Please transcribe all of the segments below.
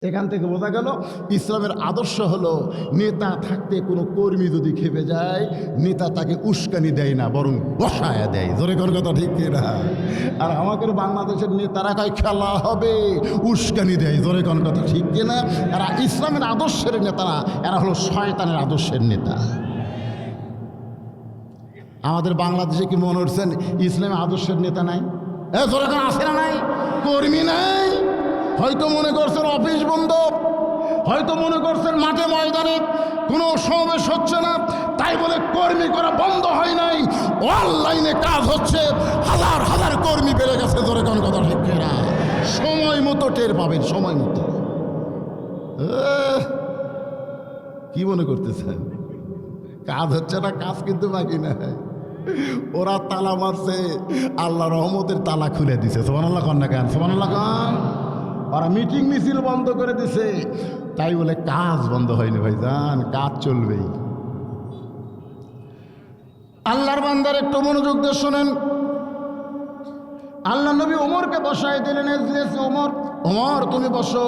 এখান থেকে বোঝা গেল ইসলামের আদর্শ হলো নেতা থাকতে কোনো কর্মী যদি খেপে যায় নেতা তাকে উস্কানি দেয় না, বরং বসায়া দেয়। জোরে কোন কথা ঠিক কিনা? আর আমাদের বাংলাদেশের নেতারা কয় খেলা হবে, উস্কানি দেয়। জোরে কোন কথা ঠিক কিনা? এরা ইসলামের আদর্শের নেতারা, এরা হলো শয়তানের আদর্শের নেতা। আমাদের বাংলাদেশে কি মনে হচ্ছেন ইসলামের আদর্শের নেতা নাই? জোরে কোন আছে না নাই? কর্মী নাই। হয়তো মনে করছেন অফিস বন্ধ, হয়তো মনে করছেন মাঠে ময়দানে কোনো সমাবেশ হচ্ছে না, তাই বলে কর্মী করা বন্ধ হয় নাই। অনলাইনে কাজ হচ্ছে, হাজার হাজার কর্মী বেড়ে গেছে। ধরে কোন কথা ঠিক না? সময় মতো টের পাবেন, সময় মতো। কি মনে করতেছেন কাজ হচ্ছে না? কাজ কিন্তু বাকি না। ওরা তালা মারছে, আল্লাহ রহমতের তালা খুলে দিছে। সুবহানাল্লাহ কন না কেন? সুবহানাল্লাহ কন। ওরা মিটিং মিছিল বন্ধ করে দিছে, তাই বলে কাজ বন্ধ হয়নি ভাইজান, কাজ চলবেই। আল্লাহর বান্দার একটু মনোযোগ দিয়ে শোনেন। আল্লাহ নবী ওমরকে বসায় দিলেন। ওমর, ওমর তুমি বসো,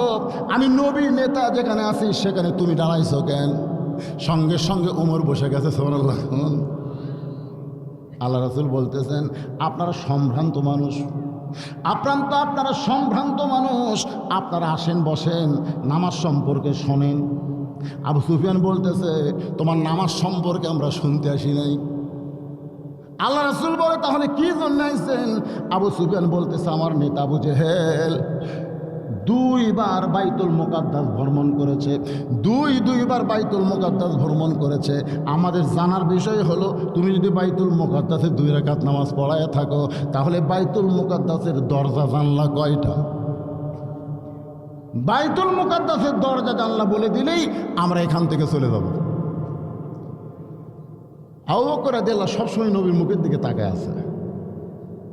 আমি নবী নেতা যেখানে আছি সেখানে তুমি দাঁড়াইছো কেন? সঙ্গে সঙ্গে ওমর বসে গেছে। সুবহানাল্লাহ। আল্লাহ রাসূল বলতেছেন, আপনারা সম্ভ্রান্ত মানুষ, আপনারা সম্ভ্রান্ত মানুষ, আপনারা আসেন বসেন, নামাজ সম্পর্কে শোনেন। আবু সুফিয়ান বলতেছে, তোমার নামাজ সম্পর্কে আমরা শুনতে আসি নাই। আল্লাহ রাসূল বলে, তাহলে কি জন্য আইছেন? আবু সুফিয়ান বলতেছে, আমার নেতা আবু জেহেল দুইবার বাইতুল মুকাদ্দাস ভ্রমণ করেছে, দুইবার বাইতুল মুকাদ্দাস ভ্রমণ করেছে। আমাদের জানার বিষয় হলো, তুমি যদি বাইতুল মুকাদ্দাসে 2 রাকাত নামাজ পড়ায় থাকো, তাহলে বাইতুল মুকাদ্দাসের দরজা জানলা কয়টা? বাইতুল মুকাদ্দাসের দরজা জানলা বলে দিলেই আমরা এখান থেকে চলে যাব। আবু বকর রাদিয়াল্লাহু সবসময় নবীর মুখের দিকে তাকায় আছে।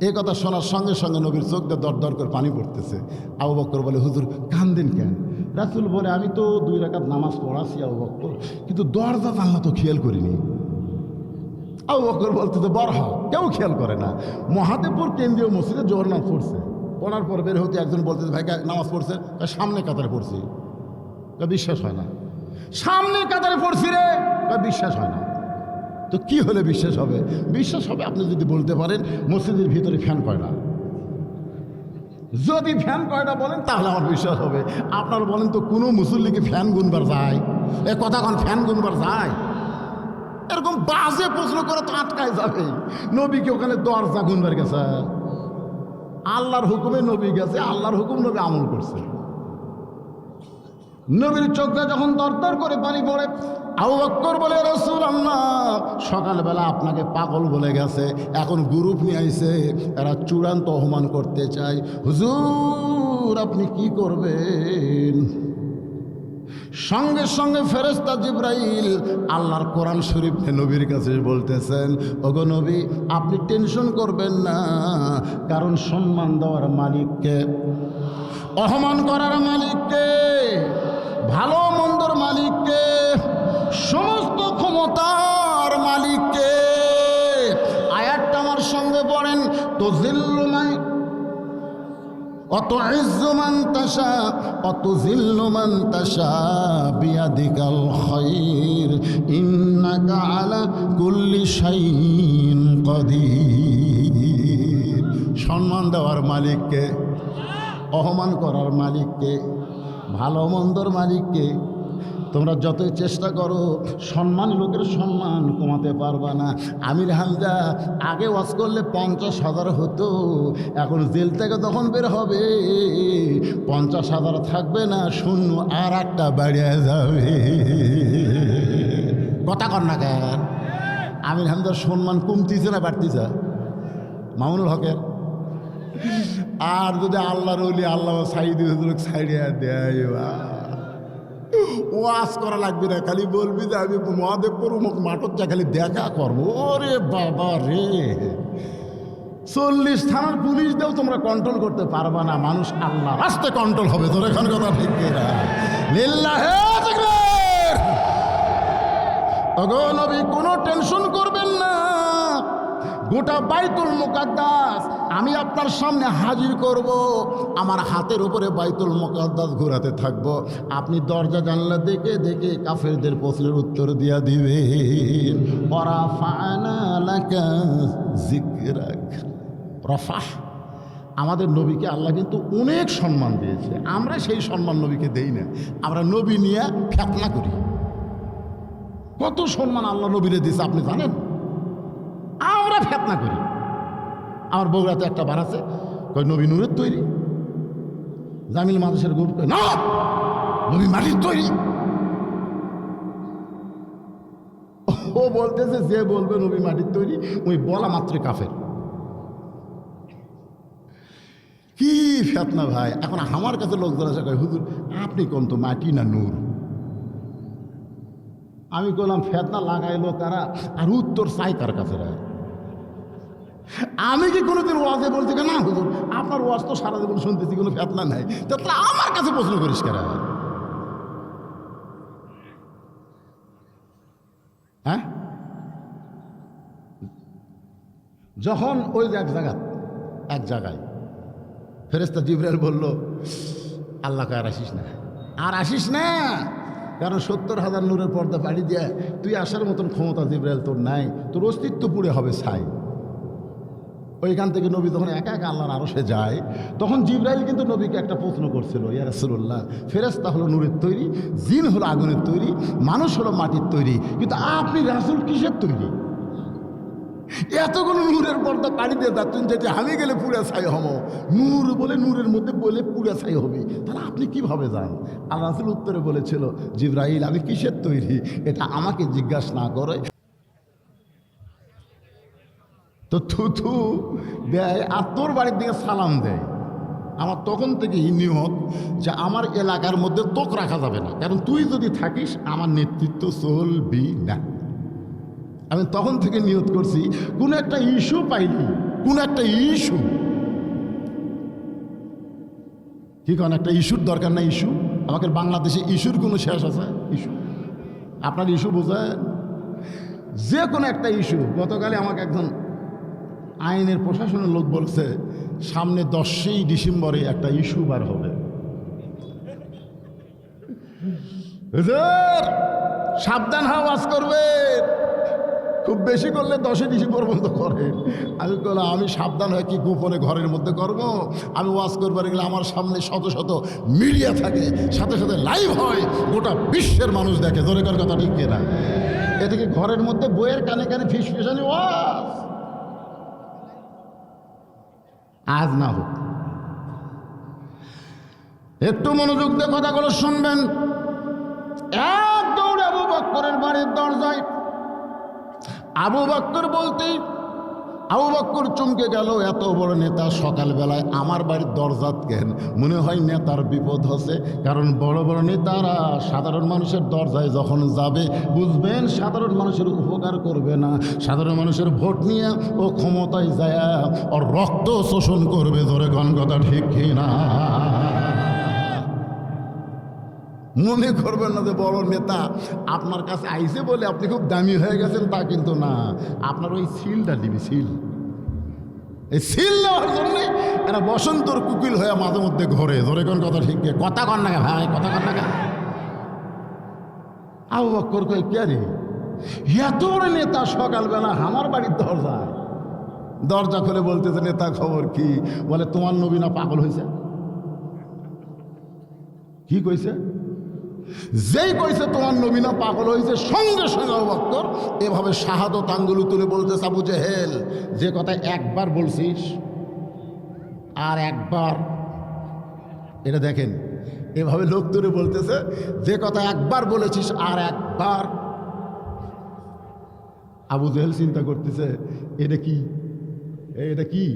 এই কথা শোনার সঙ্গে সঙ্গে নবীর চোখ দিয়ে দর দর করে পানি পড়তেছে। আবু বকর বলে, হুজুর কান্দেন কেন? রাসূল বলে, আমি তো 2 রাকাত নামাজ পড়াছি আবু বকর, কিন্তু দরজা জানলা তো খেয়াল করিনি। আবু বকর বলতেছে, বড় হও, কেউ খেয়াল করে না। মহাদেবপুর কেন্দ্রীয় মসজিদে জোহর নামাজ পড়ছে, পড়ার পর বের হতে একজন বলতেছে, ভাই নামাজ পড়ছে? সামনে কাতারে পড়ছি। বিশ্বাস হয় না। সামনে কাতারে পড়ছি রে, বিশ্বাস হয় না। তো কি হলে বিশ্বাস হবে? বিশ্বাস হবে আপনি যদি বলতে পারেন মসজিদের ভিতরে ফ্যান কয়টা। যদি ফ্যান কয়টা বলেন তাহলে আমার বিশ্বাস হবে। আপনারা বলেন তো কোনো মুসল্লিকে ফ্যান গুনবার যায়? এ কথা কোন ফ্যান গুনবার যায়? এরকম বাজে প্রশ্ন করে তো আটকায় যাবে। নবীকে ওখানে দরজা গুনবার গেছে, আল্লাহর হুকুমে নবী গেছে, আল্লাহর হুকুম নবী আমল করছে। নবীর চোখে যখন দরদর করে পানি পড়ে, আবু বকর বলে, রাসূলুল্লাহ সকালবেলা আপনাকে পাগল বলে গেছে, এখন গ্রুপ নিয়ে আইছে, এরা চূড়ান্ত অপমান করতে চায়। হুজুর আপনি কি করবেন? সঙ্গে সঙ্গে ফেরেশতা জিবরাইল আল্লাহর কোরআন শরীফ নবীর কাছে বলতেছেন, ওগো নবী আপনি টেনশন করবেন না, কারণ সম্মান দেওয়ার মালিককে, অপমান করার মালিককে, ভালো মন্দর মালিককে, সমস্ত ক্ষমতার মালিককে। আয়াতটা আমার সঙ্গে পড়েন, তো জিল্লুমাই অত ইজ্জুমান তাশা অত জিল্লুমান তাশা বিয়াদিকাল খায়র ইন্নাকা আলা কুল্লি শাইইন কাদির। সম্মান দেওয়ার মালিককে, অপমান করার মালিককে, ভালো মন্দর মালিককে। তোমরা যতই চেষ্টা করো সম্মানী লোকের সম্মান কমাতে পারবা না। আমির হামজা আগে ওয়াজ করলে 50,000 হতো, এখন জেল থেকে তখন বের হবে 50,000 থাকবে না, শূন্য আর একটা বাড়িয়ে যাবে। কথা কর না কেন? আমির হামজার সম্মান কমতিছে না বাড়তিছে? মামুনুল হকের। আর যদি আল্লাহর ওলি আল্লাহ সাইদি হুজুর সাইডিয়া দেয়, ওয়াজ করা লাগবে না, খালি বলবি যে আমি মহাদেবপুর মাঠত যা খালি দেখা করবো। ওরে বাবা রে, 40 থানার পুলিশ দেও তোমরা কন্ট্রোল করতে পারবা না, মানুষ আল্লাহ রাস্তায় কন্ট্রোল হবে। তোর এখন কথা ঠিক না? লিল্লাহে তাকবীর। ওগো নবী কোনো টেনশন করবেন না, গোটা বাইতুল মুকাদ্দাস আমি আপনার সামনে হাজির করব, আমার হাতের উপরে বাইতুল মুকাদ্দাস ঘোরাতে থাকব, আপনি দরজা জানলা দেখে দেখে কাফেরদের প্রশ্নের উত্তর দিয়া দিবেন। ওয়ারাফা'না লাকা যিকরাক। রফাহ, আমাদের নবীকে আল্লাহ কিন্তু অনেক সম্মান দিয়েছে, আমরা সেই সম্মান নবীকে দেই না, আমরা নবী নিয়ে ফেতনা করি। কত সম্মান আল্লাহ নবীরে দিয়েছে আপনি জানেন? আমরা ফেতনা করি। আমার বগুড়াতে একটা বার আছে, কই নবী নূরের তৈরি। জামিল মাদ্রাসার গ্রুপ কই না, নবী মাটির তৈরি। ও বলতেছে যে বলবে নবী মাটির তৈরি ওই বলা মাত্র কাফের। কি ফেতনা ভাই! এখন আমার কাছে লোকজন আসে কয় হুজুর আপনি কোন তো মাটি না নূর? আমি বললাম ফেতনা লাগাইলো কারা আর উত্তর চাই কার কাছে? আমি কি কোনোদিন ওয়াজে বলছি না হুজুর আপনার ওয়াজ তো সারা জীবন শুনতেছি, কোনো ফেতনা নাই, তাহলে আমার কাছে প্রশ্ন করিস কারা? হ্যাঁ, যখন ওই এক জায়গায় ফেরেশতা জিবরাইল বলল আল্লাহকে আর আসিস না, কারণ 70,000 নূরের পর্দা পাড়ি দিয়ে তুই আসার মতন ক্ষমতা জিবরাইল তোর নাই, তোর অস্তিত্ব পুড়ে হবে ছাই। ওইখান থেকে নবী যখন একা একা আল্লাহর আরশে যায়, তখন জিবরাইল কিন্তু নবীকে একটা প্রশ্ন করছিল, ইয়া রাসূলুল্লাহ, ফেরেশতা হলো নূরের তৈরি, জিন হলো আগুনের তৈরি, মানুষ হলো মাটির তৈরি, কিন্তু আপনি রাসূল কিসের তৈরি? এতগুলো নূরের পর্দা পাড়ি দিয়ে যাচ্ছেন যেটি আমি গেলে পুড়ে ছাই হব, নূর বলে নূরের মধ্যে বলে পুড়ে ছাই হবে, তাহলে আপনি কিভাবে যান? আল্লাহ রাসূল উত্তরে বলেছিল, জিবরাইল আমি কিসের তৈরি এটা আমাকে জিজ্ঞাসা না করে তো থুথু দেয় আর তোর বাড়ির দিকে সালাম দেয়। আমার তখন থেকে নিয়ত যে আমার এলাকার মধ্যে তোক রাখা যাবে না, কারণ তুই যদি থাকিস আমার নেতৃত্ব চলবি না। আমি তখন থেকে নিয়ত করছি কোনো একটা ইস্যু পাইনি, কোন একটা ইস্যু কি কোন একটা ইস্যুর দরকার না। ইস্যু আমাকে বাংলাদেশে ইস্যুর কোনো শেষ আছে? ইস্যু আপনার ইস্যু বোঝেন? যে কোনো একটা ইস্যু। গতকালে আমাকে একজন আইনের প্রশাসনের লোক বলছে সামনে 10ই ডিসেম্বরে একটা ইস্যু বার হবে, সাবধান ওয়াজ করবে, খুব বেশি করলে 10ই ডিসেম্বর পর্যন্ত করেন। আমি বললাম আমি সাবধান হয়ে কি গোপনে ঘরের মধ্যে করব? আমি ওয়াজ করবার গেলে আমার সামনে শত শত মিডিয়া থাকে, সাথে সাথে লাইভ হয়, গোটা বিশ্বের মানুষ দেখে। জোরে কার কথা ঠিক কিনা? এদিকে ঘরের মধ্যে বইয়ের কানে কানে ফিসফিসানি ওয়াজ আজ না হোক। একটু মনোযোগ দিয়ে কথাগুলো শুনবেন। এক দৌড়ে আবু বকরের বাড়ির দরজায়। আবু বকর বলতেই আবু বকর চমকে গেল, এত বড় নেতা সকালবেলায় আমার বাড়ির দরজাত কেন? মনে হয় নেতার বিপদ হচ্ছে, কারণ বড় বড় নেতারা সাধারণ মানুষের দরজায় যখন যাবে বুঝবেন সাধারণ মানুষের উপকার করবে না, সাধারণ মানুষের ভোট নিয়ে ও ক্ষমতায় যায় ওর রক্ত শোষণ করবে। ধরে কোন কথা ঠিক কিনা? মনে করবেন না যে বড় নেতা আপনার কাছে আইসে বলে আপনি খুব দামি হয়ে গেছেন, তা কিন্তু না। আপনার ওই সিলটা দিবি, সিল। এই সিল নেওয়ার জন্যে এরা বসন্তর কুকিল হয়ে মাঝে মধ্যে ঘরে। ধরে কোন কথা ঠিক কথা কর না ভাই, কথা কর না। আবু বকর কই কে রে? এত বড় নেতা সকালবেলা আমার বাড়ির দরজা খুলে বলতেছে, নেতা খবর কি? বলে তোমার নবী না পাগল হয়েছে? কি কইছে? যেই কইছে তোমার নবী না পাগল হয়েছে, সঙ্গে সঙ্গে আবু বকর এভাবে শাহাদত আঙ্গুল তুলে বলতেছে, আবু জেহেল যে কথা একবার বলছিস আর একবার, এটা দেখেন এভাবে লোক তুলে বলতেছে, যে কথা একবার বলেছিস আর একবার। আবু জেহেল চিন্তা করতেছে এটা কি, এটা কি?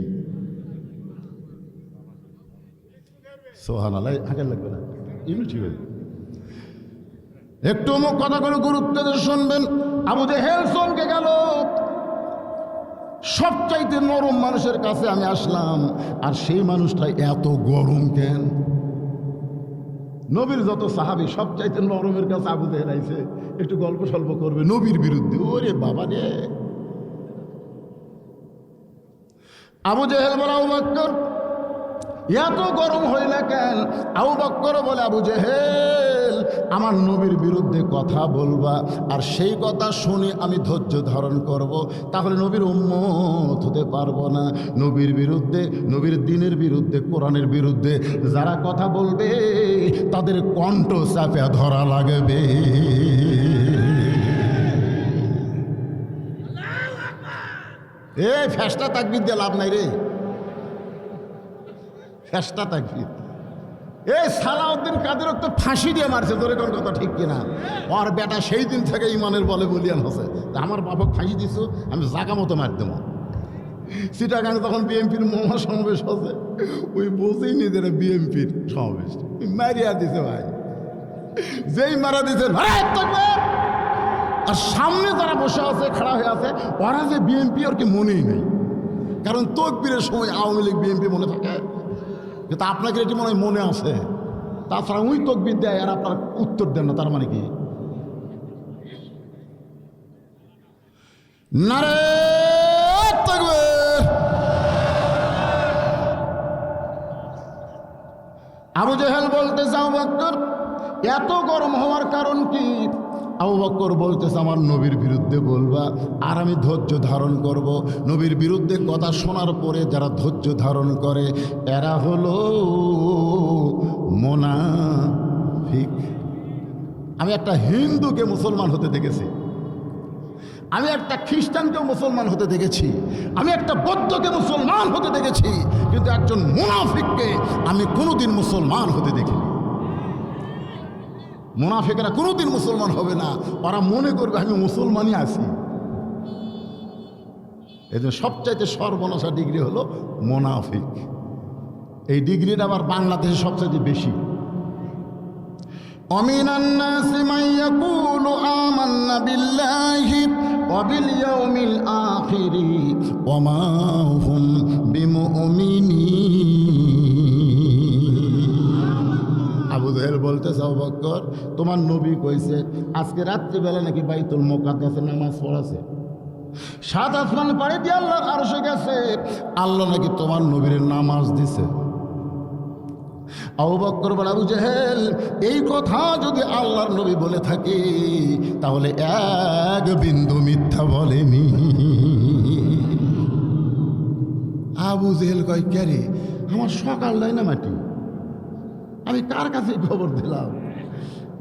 সুবহানাল্লাহ, হাঁকে লাগবে না, এমনি ঠিক আছে। একটু মুখ কথাগুলো গুরুত্ব দিয়ে শুনবেন। আবু জেহেল চমকে গেল। সবচাইতে নরম মানুষের কাছে আমি আসলাম, আর সেই মানুষটা এত গরম কেন? নবীর যত সাহাবী সবচাইতে নরমের কাছে আবু জেহেল আইছে, একটু গল্প সল্প করবে নবীর বিরুদ্ধে। ওরে বাবা রে, আবু জেহেল বলে, আবু বকর এত গরম হইলে কেন? আবু বকর বলে, আবু জেহেল আমার নবীর বিরুদ্ধে কথা বলবা, আর সেই কথা শুনে আমি ধৈর্য ধারণ করব, তাহলে নবীর উম্মত হতে পারবো না। নবীর বিরুদ্ধে, নবীর দ্বীনের বিরুদ্ধে, কোরআনের বিরুদ্ধে যারা কথা বলবে তাদের কণ্ঠ চাপে ধরা লাগবে। ফেসটা তাকবীর দিয়ে লাভ নাই রে, ফেসটা তাকবীর। সালাউদ্দিন কাদের তো ফাঁসি দিয়ে মারছে, তোর কোন কথা ঠিক কিনা? ওর বেটা সেই দিন থেকে ইমানের বলে বলিয়ান হচ্ছে, আমার বাপক ফাঁসি দিছ, আমি জাগা মতো মার দেবো। চিটাগাং তখন বিএমপির মহা সমাবেশ হচ্ছে, ওই বোঝেই নিজেরা বিএমপির সমাবেশ মারিয়া দিছে ভাই, যেই মারা দিছে আর সামনে যারা বসে আছে, খাড়া হয়ে আছে, ওরা যে বিএনপি ওর কি মনেই নেই, কারণ তকবীরের সময় আওয়ামী লীগ বিএনপি মনে থাকে, কিন্তু আপনাকে এটি মনে হয় মনে আছে। তাছাড়া ওই তকবীর দেয় আর আপনার উত্তর দেন না, তার মানে কি? নারে তাকবীর। আবু জেহেল বলতেছে, আবু বকর এত গরম হওয়ার কারণ কি? আবু বকর বলতেছে, আমার নবীর বিরুদ্ধে বলবা আর আমি ধৈর্য ধারণ করব। নবীর বিরুদ্ধে কথা শোনার পরে যারা ধৈর্য ধারণ করে এরা হলো মুনাফিক। আমি একটা হিন্দুকে মুসলমান হতে দেখেছি, আমি একটা খ্রিস্টানকে মুসলমান হতে দেখেছি, আমি একটা বৌদ্ধকে মুসলমান হতে দেখেছি, কিন্তু একজন মুনাফিককে আমি কোনোদিন মুসলমান হতে দেখিনি। মুনাফিকরা কোনোদিন মুসলমান হবে না, ওরা মনে করবে আমি মুসলমানই আছি। এই জন্য সবচাইতে সর্বনাশা ডিগ্রি হলো মুনাফিক। এই ডিগ্রিটা আবার বাংলাদেশে সবচাইতে বেশি। অমিনান নাসি মান ইয়াকুলু আমান্না বিল্লাহি ওয়া বিল ইয়াউমিল আখির ওয়া মা হুম বিমুমিনিন। আবু জেহেল বলতেছে, আবু বকর তোমার নবী কইছে আজকে রাত্রিবেলা নাকি বাইতুল মুকাদ্দাসে নামাজ পড়াছে, 7 আসমান পাড়ি দিয়ে আল্লাহর আরশে গেছে, আল্লাহ নাকি তোমার নবীর নামাজ দিছে। আবু বকর বলে, আবু জেহেল এই কথা যদি আল্লাহর নবী বলে থাকে তাহলে এক বিন্দু মিথ্যা বলেনি। আবু জেহেল কয়, কে রে, আমার সকাল দেয় না মাটি, আমি কার কাছে খবর দিলাম?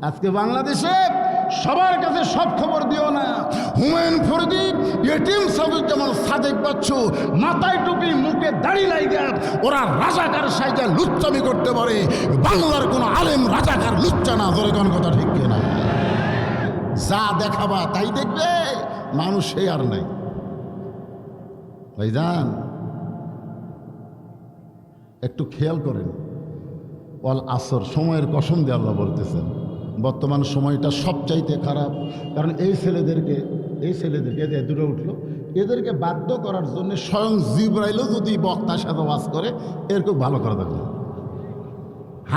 আজকে বাংলাদেশে সবার কাছে সব খবর দিও না। হুমায়ুন ফরিদি, এটিএম সাদুজ্জামান সাদেক বাচ্চু, মাথায় টুপি মুখে দাড়ি লাইগা ওরা রাজাকার সাইজা লুচ্চামি করতে পারে, বাংলার কোনো আলেম রাজাকার লুচ্চা না। ধরে কোন কথা ঠিক কিনা? যা দেখাবা তাই দেখবে, মানুষ সে আর নাই। ভাইজান একটু খেয়াল করেন, ওয়াল আসর, সময়ের কসম দিয়ে আল্লাহ বলতেছেন বর্তমান সময়টা সবচাইতে খারাপ। কারণ এই ছেলেদেরকে এদের দূরে উঠলো, এদেরকে বাধ্য করার জন্য স্বয়ং জিবরাইলও যদি বক্তার সাথে ওয়াজ করে এর খুব ভালো করা দরকার।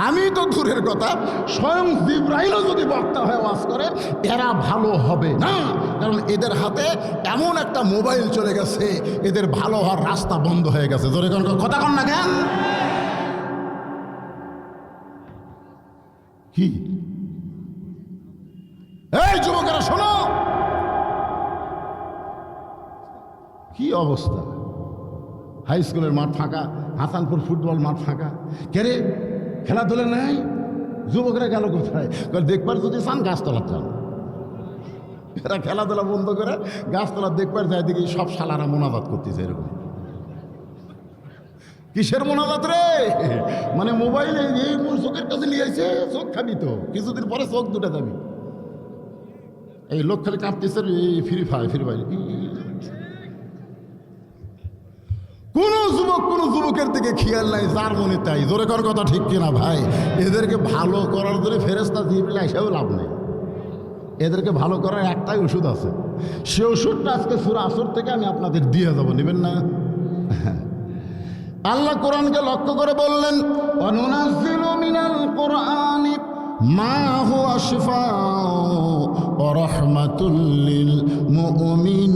আমি তো দূরের কথা, স্বয়ং জিবরাইলও যদি বক্তা হয়ে ওয়াজ করে এরা ভালো হবে না, কারণ এদের হাতে এমন একটা মোবাইল চলে গেছে, এদের ভালো হওয়ার রাস্তা বন্ধ হয়ে গেছে। ধরে কোন কথা কন না কেন? কি এই যুবকেরা শোনো, কি অবস্থা! হাই স্কুলের মাঠ ফাঁকা, হাসানপুর ফুটবল মাঠ ফাঁকা, কেরে খেলাধুলা নাই, যুবকরা গেল কোথায়? দেখবার যদি চান গাছতলা চান, এরা খেলাধুলা বন্ধ করে গাছতলা দেখবার যায়, দেখি সব শালারা মোনাজাত করতেছে। এরকম কিসের মোনাজাত রে? মানে মোবাইলে এই চোখের কাছে নিয়ে আসে, চোখ খাবি তো কিছুদিন পরে চোখ দুটো যাবি। এই লোক খালি কাঁপতেছে, ফ্রি ফায়ার। কোন যুবকের দিকে খেয়াল নাই, যার মনে তাই। জোরে কর কথা ঠিক কিনা ভাই? এদেরকে ভালো করার জন্য ফেরেশতা জিবরাইল এসেও লাভ নেই। এদেরকে ভালো করার একটাই ওষুধ আছে, সে ওষুধটা আজকে সূরা আসর থেকে আমি আপনাদের দিয়ে যাব, নেবেন না? আল্লাহ কোরআনকে লক্ষ্য করে বললেন, অনুনাজ্জিলু মিনাল কুরআনি মা হুয়া শিফাউ ওয়া রাহমাতুল লিল মুমিনিন।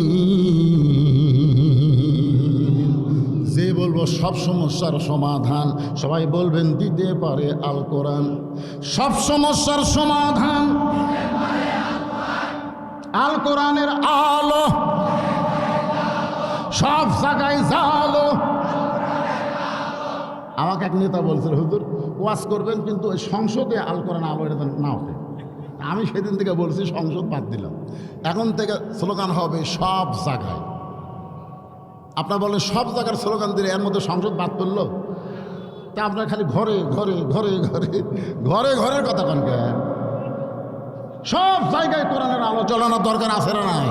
যে বলবে সব সমস্যার সমাধান। সবাই বলবেন দিতে পারে আল কোরআন। সব সমস্যার সমাধান আল কোরআনের আলো, সব জায়গায় জালো। আমাকে এক নেতা বলছিল, হুজুর ওয়াজ করবেন কিন্তু ওই সংসদে আল কোরআন আলো এটা না ওঠে। আমি সেদিন থেকে বলছি সংসদ বাদ দিলাম, এখন থেকে স্লোগান হবে সব জায়গায়। আপনার বলেন সব জায়গার স্লোগান দিলে এর মধ্যে সংসদ বাদ পড়লো? তা আপনার খালি ঘরে ঘরে ঘরে ঘরে ঘরে ঘরের কথা কন কেন? সব জায়গায় কোরআনের আলো জ্বালানোর দরকার আছে না নাই?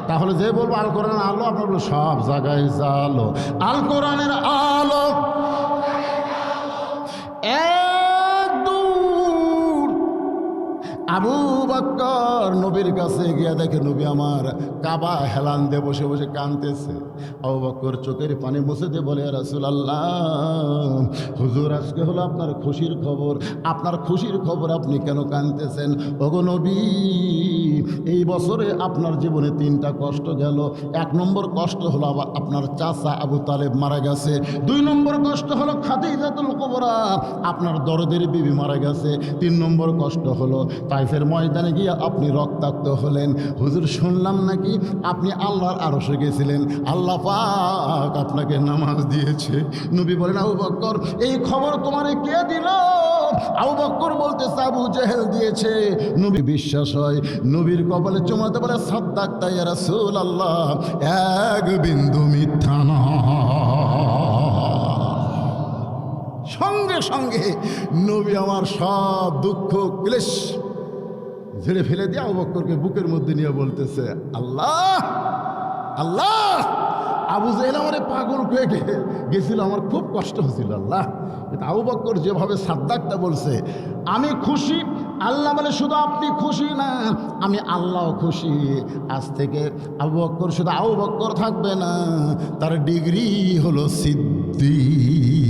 তাহলে যে বলবো আল কোরআনের আলো, আপনার বলবো সব জায়গায় জালো। আল কোরআনের আলো এক দূর। আবু বকর নবীর কাছে গিয়া দেখে নবী আমার কাবা হেলান দিয়ে বসে বসে কাঁদতেছে। আবু বকর চোখের পানি মুছে দিয়ে বলে, রাসূলুল্লাহ, হুজুর আজকে হলো আপনার খুশির খবর। আপনার খুশির খবর, আপনি কেন কাঁদতেছেন? ওগো নবী, এই বছরে আপনার জীবনে 3টা কষ্ট গেল। 1 নম্বর কষ্ট হলো আপনার চাচা আবু তালেব মারা গেছে। 2 নম্বর কষ্ট হলো খাদিজাতুল কুবরা, আপনার দরদের বিবি মারা গেছে। 3 নম্বর কষ্ট হলো তাইফের ময়দানে গিয়ে আপনি রক্তাক্ত হলেন। হুজুর শুনলাম নাকি আপনি আল্লাহর আরশে গেছিলেন, আল্লাহ পাক আপনাকে নামাজ দিয়েছে। নবী বলেন, আবু বকর এই খবর তোমারে কে দিল? আবু বকর বলতেছে, আবু জেহেল দিয়েছে। নবী বিশ্বাস হয়, নবীর কপালে চুমাতে বলে, সাদ্দাকতা ইয়া রাসূলুল্লাহ, এক বিন্দু মিথ্যা না। সঙ্গে সঙ্গে নবী আমার সব দুঃখ ক্লেশ ঝেড়ে ফেলে দিয়ে আবু বকরকে বুকের মধ্যে নিয়ে বলতেছে, আল্লাহ আল্লাহ, আবু জেহেল আমারে পাগল হয়ে গেছিল, আমার খুব কষ্ট হয়েছিল আল্লাহ। আবু বকর যেভাবে সাদ্দাকটা বলছে, আমি খুশি। আল্লাহ বলে, শুধু আপনি খুশি না, আমি আল্লাহ খুশি। আজ থেকে আবু বকর শুধু আবু বকর থাকবে না, তার ডিগ্রি হলো সিদ্দিক।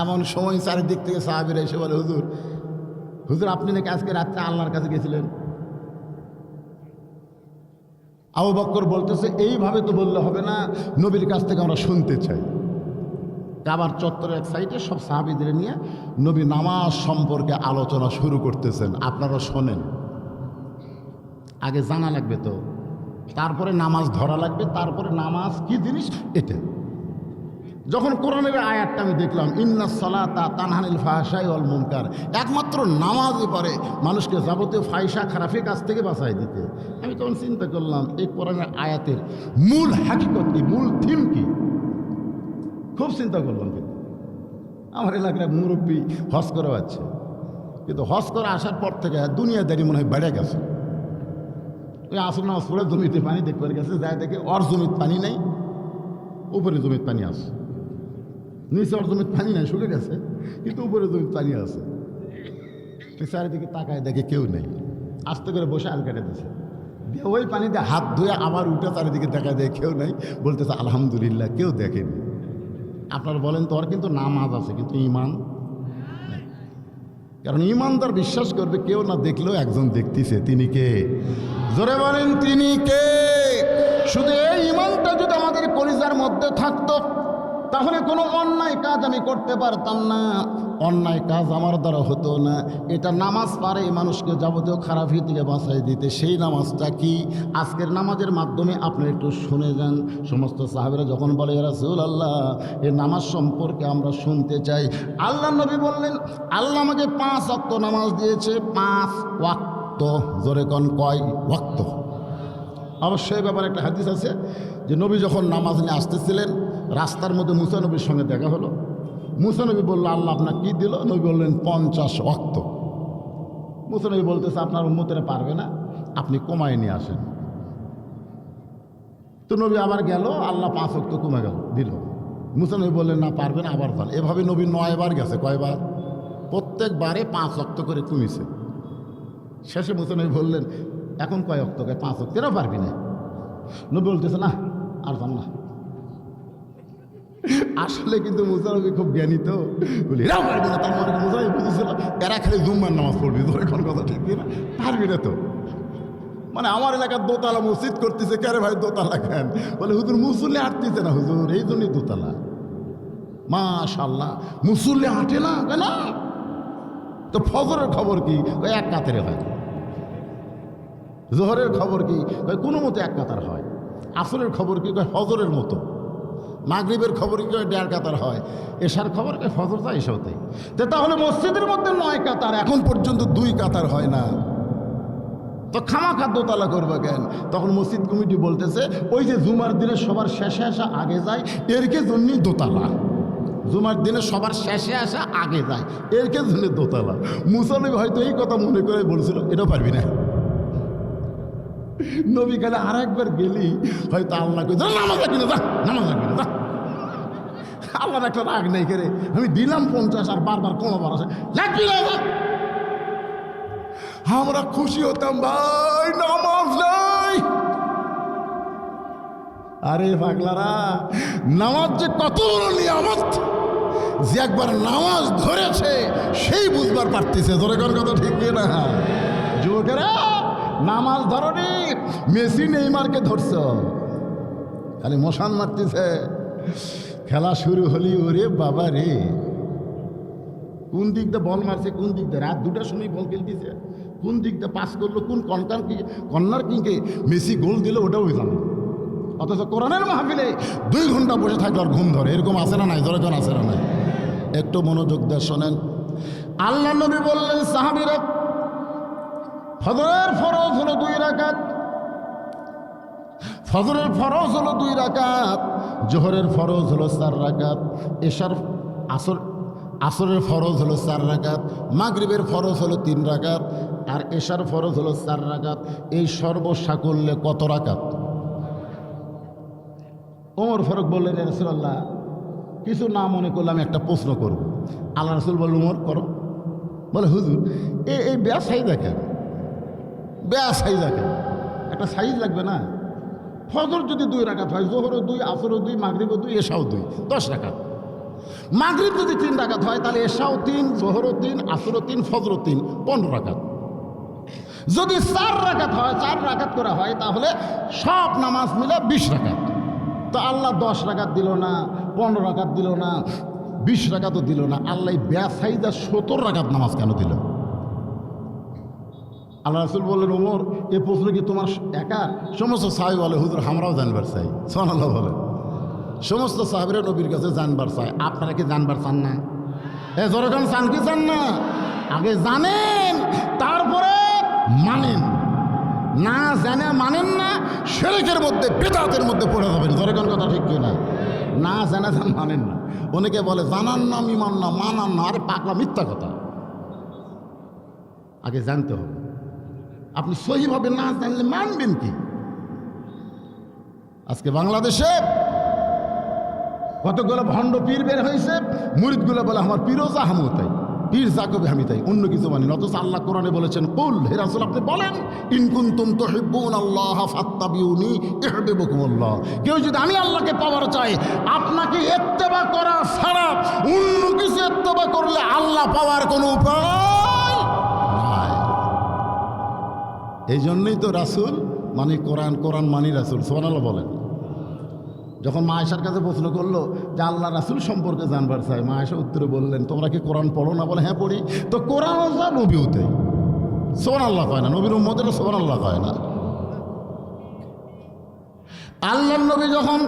এমন সময় চারিদিক থেকে সাহাবীরা এসে বলে, হুজুর হুজুর আপনি নাকি আজকে রাত্রে আল্লাহর কাছে গেছিলেন? আবু বকর বলতেছে, এইভাবে তো বললে হবে না, নবীর কাছ থেকে আমরা শুনতে চাই। কাবার চত্বরের এক সাইডে সব সাহাবীদের নিয়ে নবী নামাজ সম্পর্কে আলোচনা শুরু করতেছেন। আপনারা শোনেন, আগে জানা লাগবে তো, তারপরে নামাজ ধরা লাগবে, তারপরে নামাজ কি জিনিস এটা। যখন কোরআনের আয়াতটা আমি দেখলাম, ইন্নাস সালাতা তানহানিল ফাহশাই ওয়াল মুনকার, একমাত্র নামাজই পারে মানুষকে যাবতীয় ফাহিশা খারাপের কাছ থেকে বাঁচাই দিতে। আমি তখন চিন্তা করলাম, এই কোরআনের আয়াতের মূল হাকিকত কি, মূল থিম কি? খুব চিন্তা করলাম। কিন্তু আমার এলাকার মুরব্বী হজ করে যাচ্ছে, কিন্তু হজ করে আসার পর থেকে দুনিয়াদারি মনে হয় বেড়ে গেছে। ওই আসর নামাজ পড়ে জমিতে পানি দেখতে গেছে, যায় দেখে ওর জমিতে পানি নেই, উপরে জমিতে পানি আছে। নিচে ওর জমিতে পানি নাই, শুকে গেছে, কিন্তু উপরে জমিতে পানি আছে। চারিদিকে তাকায় দেখে কেউ নেই, আস্তে করে বসে আল কেটে দিচ্ছে। দিয়ে ওই পানি দিয়ে হাত ধুয়ে আবার উঠে চারিদিকে দেখা দেয় কেউ নেই, বলতেছে আলহামদুলিল্লাহ কেউ দেখেনি। আপনারা বলেন তো, ওর কিন্তু নামাজ আছে কিন্তু ইমান নেই। কারণ ইমানদার বিশ্বাস করবে কেউ না দেখলেও একজন দেখতেছে। তিনি কে? জোরে বলেন, তিনি কে? শুধু এই ইমানটা যদি আমাদের কলিজার মধ্যে থাকতো, তাহলে কোনো অন্যায় কাজ আমি করতে পারতাম না, অন্যায় কাজ আমার দ্বারা হতো না। এটা নামাজ পারে মানুষকে যাবতীয় খারাপ থেকে বাঁচাই দিতে। সেই নামাজটা কি? আজকের নামাজের মাধ্যমে আপনি একটু শুনে যান। সমস্ত সাহাবীরা যখন বলে, ইয়া রাসূলুল্লাহ, এই নামাজ সম্পর্কে আমরা শুনতে চাই। আল্লাহ নবী বললেন, আল্লাহ আমাকে 5 ওয়াক্ত নামাজ দিয়েছে। 5 ওয়াক্ত। জোরে কোন, কয় ওয়াক্ত? অবশ্যই ব্যাপারে একটা হাদিস আছে যে নবী যখন নামাজ নিয়ে আসতেছিলেন, রাস্তার মধ্যে মুসা নবীর সঙ্গে দেখা হলো। মুসা নবী বলল, আল্লাহ আপনার কী দিল? নবী বললেন 50 ওয়াক্ত। মুসা নবী বলতেছে, আপনার উম্মতেরা পারবে না, আপনি কমায় নিয়ে আসেন। তো নবী আবার গেল, আল্লাহ 5 ওয়াক্ত কমে গেল, দিল। মুসা নবী বললেন, না পারবে না, আবার যান। এভাবে নবী 9 বার গেছে। কয়বার? প্রত্যেকবারে 5 ওয়াক্ত করে কমিছে। শেষে মুসা নবী বললেন, এখন কয় ওয়াক্ত? 5 ওয়াক্ত। এরাও পারবি না। নবী বলতেছে, না আর যান না। আসলে কিন্তু মুসা নবী খুব জ্ঞানী, তো বলি এরাও পারবি না। তার মানে মুসা নবী বুঝেছিল এরা খালি জুম্মার নামাজ পড়বি। তো এখন কথা ঠিক না, পারবি না তো। মানে আমার এলাকার দোতলা মসজিদ করতেছে, কেরে ভাই দোতলা কেন? বলে হুজুর মুসল্লি হাঁটতেছে না হুজুর, এই জন্যই দোতলা। মাশাআল্লাহ, মুসল্লি হাঁটে না কেন? তো ফজরের খবর কি? ওই এক কাতারে হয়। জোহরের খবর কি? ওই কোনো মতো এক কাতার হয়। আসরের খবর কি? ফজরের মতো। মাগরিবের খবর কি? দেড় কাতার হয়। এশার খবর কি? ফজর যায় এসেও তাই। তাহলে মসজিদের মধ্যে 9 কাতার, এখন পর্যন্ত 2 কাতার হয় না, তো খামাখা দোতলা করবে কেন? তখন মসজিদ কমিটি বলতেছে ওই যে জুমার দিনে সবার শেষে আসা আগে যায়, এরকে জন্যই দোতলা। জুমার দিনে সবার শেষে আসা আগে যায়, এরকে জন্য দোতলা। মুসলিম হয়তো এই কথা মনে করে বলছিল, এটাও পারবি না। নবী কালে আর একবার গেলি হয়তো আল্লাহ নামাজ লাগবি না, নামাজ লাগবি না। আল্লাহর একটা রাগ নেই করে, আমি দিলাম 50 আর বারবার কোনোবার আসে লাগবি না। আমরা খুশি হতাম, ভাই নামাজ নাই। আরে পাগলারা, নামাজ যে কত বড় নিয়ামত, যে একবার নামাজ ধরেছে সেই বুঝবার পারতেছে। ধরে কোন কথা ঠিক না? যুবকেরা, নামাজ ধরনি, মেসি নেইমারকে ধরছ, খালি মশান মারতেছে। খেলা শুরু হলি, ওরে বাবা রে, কোন দিক দিয়ে বল মারছে, কোন দিক দিয়ে রাত 2টার সময় বল খেলতেছে, কোন দিক দিয়ে পাস করলো, কোন কর্নার কিংকে মেসি গোল দিল, ওটাও জানে। অথচ কোরআনের মাহফিলে 2 ঘন্টা বসে থাকলে আর ঘুম ধরে, এরকম আছে না নাই? ধরে কোন আছে না নাই? একটু মনোযোগ দিয়ে শোনেন। আল্লাহ নবী বললেন, সাহাবীরা, ফজরের ফরজ হলো 2 রাকাত, ফজরের ফরজ হলো 2 রাকাত, জোহরের ফরজ হলো 4 রাকাত, এশার আসরের ফরজ হলো 4 রাকাত, মাগরিবের ফরজ হলো 3 রাকাত, আর এশার ফরজ হলো 4 রাকাত। এই সর্বসাকল্যে কত রাকাত? ওমর ফারুক বললেন, ইয়া রাসূলুল্লাহ, কিছু না মনে করলে আমি একটা প্রশ্ন করব। আল্লাহ রাসূল বললেন, ওমর করো। বলে হুজুর, এই ব্যাস সাইজ দেখেন, ব্যাস সাইজ দেখেন, একটা সাইজ লাগবে না? ফজর যদি 2 রাকাত হয়, জোহরও 2, আসরও 2, মাগরিবও 2, এশাও 2, 10 রাকাত। মাগরিব যদি 3 রাকাত হয়, তাহলে এশাও 3, জোহরও 3, আসরও 3, ফজরও 3, 15 রাকাত। যদি 4 রাকাত হয়, 4 রাকাত করা হয়, তাহলে সব নামাজ মিলে 20 রাকাত। তো আল্লাহ 10 রাকাত দিল না, 15 রাকাত দিল না, 20 রাকাতও দিল না, আল্লাহ বেসাইদা 70 রাকাত নামাজ কেন দিল? আল্লাহ রাসূল বললেন, ওমর, এ প্রশ্ন কি তোমার একা? সমস্ত সাহাবী বলে, হুজুর আমরাও জানবার চাই। সুবহানাল্লাহ বলে, সমস্ত সাহাবীরা নবীর কাছে জানবার চায়। আপনারা কি জানবার চান না? জোরগান চান কি চান না? আগে জানেন, তারপরে মানেন। না জানে মানেন না, শিরকের মধ্যে, বিদআতের মধ্যে পড়ে যাবেন। জোরগান কথা ঠিক কি না? না জানা যান মানেন না। অনেকে বলে জানান না ইমান না, মানান না। আরে পাগলা, মিথ্যা কথা। আগে জানতে হবে। আপনি সহিভাবে না জানলে মানবেন কি? আজকে বাংলাদেশে কতগুলো ভণ্ড পীর বের হয়েছে, মুরিদগুলো বলে আমার পীরও যা হামু তাই, পীর যা কবে আমি তাই, অন্য কিছু মানি না। অথচ আল্লাহ কোরআনে বলেছেন, কুল, হে রাসূল আপনি বলেন, ইন কুনতুম তুহিব্বুনাল্লাহ ফাত্তাবিউনি ইউহিব্বুকুমুল্লাহ। কেউ যদি আমি আল্লাহকে পাওয়ার চাই, আপনাকে ইত্তেবা করা ছাড়া অন্য কিছু ইত্তেবা করলে আল্লাহ পাওয়ার কোনো উপায় নাই। এই জন্যই তো রাসূল মানে কোরআন, কোরআন মানি রাসূল। সুবহানাল্লাহ বলেন। যখন মা আয়েশার কাছে প্রশ্ন করলো যে আল্লাহ রাসূল সম্পর্কে জানবার চাই, মা আয়েশা উত্তরে বললেন, তোমরা কি কোরআন পড়ো না? বলে হ্যাঁ পড়ি। তো কোরআনও যা, নবীও তাই। সুবহানাল্লাহ কয় না, নবীর উম্মতেরা সুবহানাল্লাহ কয় না। আল্লাহর নবী যখন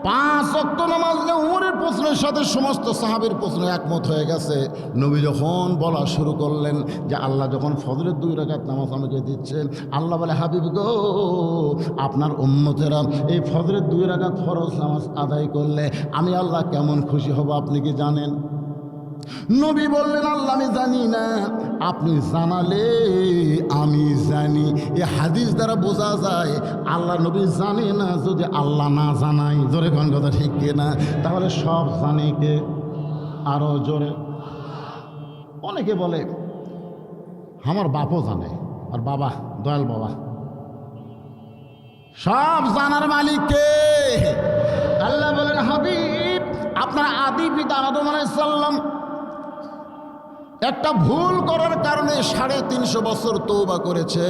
5 ওয়াক্ত নামাজ নিয়ে উমরের প্রশ্নের সাথে সমস্ত সাহাবীর প্রশ্ন একমত হয়ে গেছে, নবী যখন বলা শুরু করলেন যে আল্লাহ যখন ফজরের 2 রাকাত নামাজ আমাকে দিচ্ছেন, আল্লাহ বলে, হাবিব গো, আপনার উম্মতেরা এই ফজরের 2 রাকাত ফরজ নামাজ আদায় করলে আমি আল্লাহ কেমন খুশি হব আপনি কি জানেন? নবী বললেন, আল্লাহ আমি জানি না, আপনি জানালে আমি জানি। এই হাদিস দ্বারা বোঝা যায় আল্লাহ নবী জানে না যদি আল্লাহ না জানাই। জোরে কোন কথা ঠিক কিনা? তাহলে সব জানে কে? আরো জোরে। অনেকে বলে আমার বাপও জানে, আর বাবা দয়াল বাবা। সব জানার মালিক কে? আল্লাহ বলেন, হাবিব আপনার আদি পিতা আদম আলাইহিস সালাম একটা ভুল করার কারণে 350 বছর তওবা করেছে।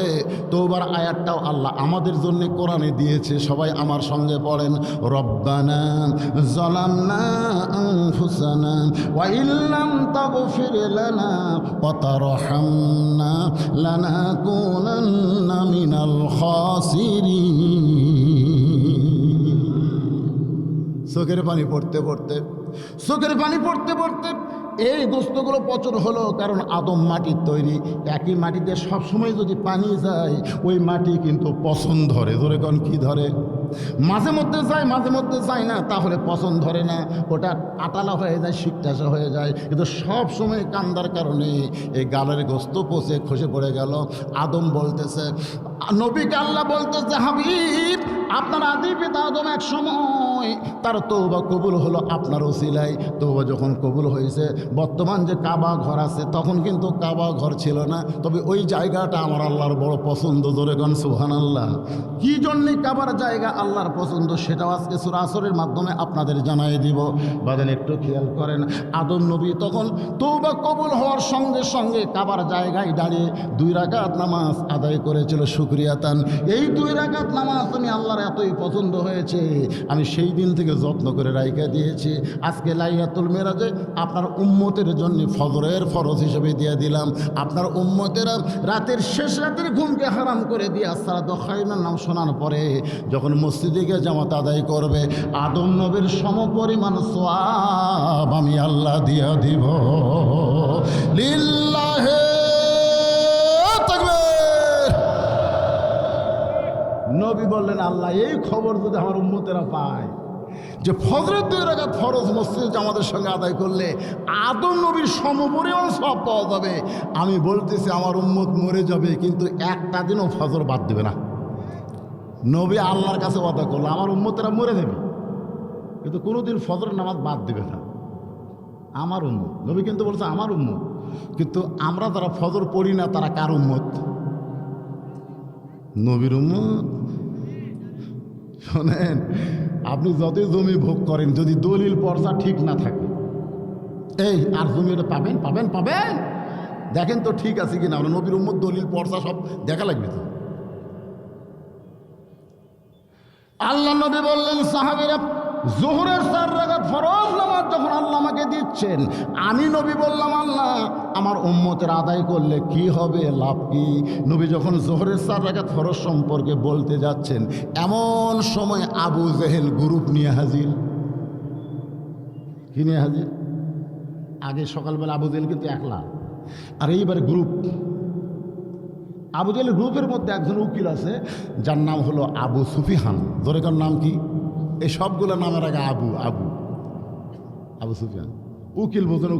তওবার আয়াতটাও আল্লাহ আমাদের জন্য কোরআনে দিয়েছে। সবাই আমার সঙ্গে পড়েন, রব্বানা যালামনা আনফুসানা ওয়া ইল্লাম তাগফির লানা ওয়া তারহামনা লানাকুনান্না মিনাল খাসিরিন। চোখের পানি পড়তে পড়তে এই গোস্তগুলো পচন হলো, কারণ আদম মাটির তৈরি। একই মাটিতে সবসময় যদি পানি যায় ওই মাটি কিন্তু পচন ধরে। ধরে কোন কি ধরে? মাঝে মধ্যে যায় না, তাহলে পচন ধরে না, ওটা আটালা হয়ে যায়, শিকটাসা হয়ে যায়। কিন্তু সব সময় কান্দার কারণে এই গালের গোস্ত পচে খসে পড়ে গেল। আদম বলতেছে, নবীকে আল্লাহ বলতেছে, হাবিব আপনার আদি পিতা আদম এক সময় তার তওবা কবুল হলো আপনার ওসিলায়। তওবা যখন কবুল হয়েছে, বর্তমান যে কাবা ঘর আছে তখন কিন্তু কাবা ঘর ছিল না, তবে ওই জায়গাটা আমার আল্লাহর বড় পছন্দ। জোরে গান সুবহানাল্লাহ। কি জন্যে কাবার জায়গা আল্লাহর পছন্দ সেটাও আজকে সূরা আসরের মাধ্যমে আপনাদের জানাই দিব। বাদেন একটু খেয়াল করেন, আদম নবী তখন তওবা কবুল হওয়ার সঙ্গে সঙ্গে কাবার জায়গায় দাঁড়িয়ে 2 রাকাত নামাজ আদায় করেছিল শুকরিয়াতান। এই 2 রাকাত নামাজ আমি আল্লাহর এতই পছন্দ হয়েছে, আমি সেই দিন থেকে যত্ন করে রাইখা দিয়েছি। আজকে লাইলাতুল মেরাজে আপনার উম্মতের জন্য ফজরের ফরজ হিসেবে দিয়ে দিলাম। আপনার উম্মতেরা রাতের শেষ রাতের ঘুমকে হারাম করে দিয়ে আসসালাতু খায়রুন নাম শোনার পরে যখন মসজিদে গিয়ে জামাত আদায় করবে, আদম নবীর সমপরিমাণ সওয়াব আমি আল্লাহ দিয়া দিব। লিল্লাহি তাকবীর। নবী বললেন, আল্লাহ এই খবর যদি আমার উম্মতেরা পায় যে ফজরের 2 রাকাত ফরজ মসজিদে জামাতের সঙ্গে আদায় করলে আদম নবীর সমপরিমাণ সওয়াব পাওয়া যাবে, আমি বলতেছি আমার উম্মত মরে যাবে কিন্তু একটা দিনও ফজর বাদ দেবে না। নবী আল্লাহর কাছে ওয়াদা করলো আমার উম্মতেরা মরে যাবে কিন্তু কোনোদিন ফজরের নামাজ বাদ দেবে না। আমার উম্মত, নবী কিন্তু বলছে আমার উম্মত। কিন্তু আমরা যারা ফজর পড়ি না তারা কার উম্মত? নবীর উম্মত। শোনেন, আপনি যতই জমি ভোগ করেন, যদি দলিল পর্চা ঠিক না থাকে, এই আর জমি ওটা পাবেন পাবেন পাবেন, দেখেন তো ঠিক আছে কিনা। আমরা নবীর উম্মত, দলিল পর্চা সব দেখা লাগবে তো। আল্লাহ নবী বললেন, সাহাবীরা জোহরের 4 রাকাত ফরজ নামাজ যখন আল্লাহ আমাকে দিচ্ছেন, আমি নবী বললাম, আল্লাহ আমার উম্মতের আদায় করলে কি হবে, লাভ কি? নবী যখন জোহরের 4 রাকাত ফরজ সম্পর্কে বলতে যাচ্ছেন, এমন সময় আবু জেহেল গ্রুপ নিয়ে হাজির। কি নিয়ে হাজির? আগে সকালবেলা আবু জেহেল কিন্তু একলা, আর এইবারে গ্রুপ। আবু জেহেলের গ্রুপের মধ্যে একজন উকিল আছে যার নাম হলো আবু সুফিয়ান। জোরেকার নাম কি? এই সবগুলো নামের আগে আবু আবু আবু সুফিয়ান। উকিল বোঝেন?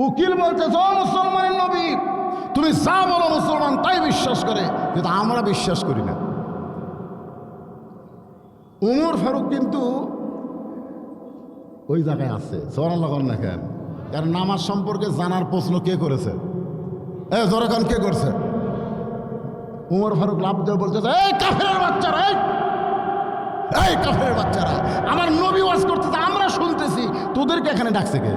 উকিল বলছে, মুসলমানের নবী তুমি যা বলো মুসলমান তাই বিশ্বাস করে, কিন্তু আমরা বিশ্বাস করি না। উমর ফারুক কিন্তু ওই জায়গায় আছে। সুবহানাল্লাহ না কেন? কারণ নামাজ সম্পর্কে জানার প্রশ্ন কে করেছে? জোরে খান কে করছে? উমর ফারুক লাভ দিয়ে বলছে, এই কাফেরের বাচ্চারা, এই কাফেরের বাচ্চারা, আমার নবী ওয়াজ করতেছে, আমরা শুনতেছি, তোদেরকে এখানে ডাকছে কে?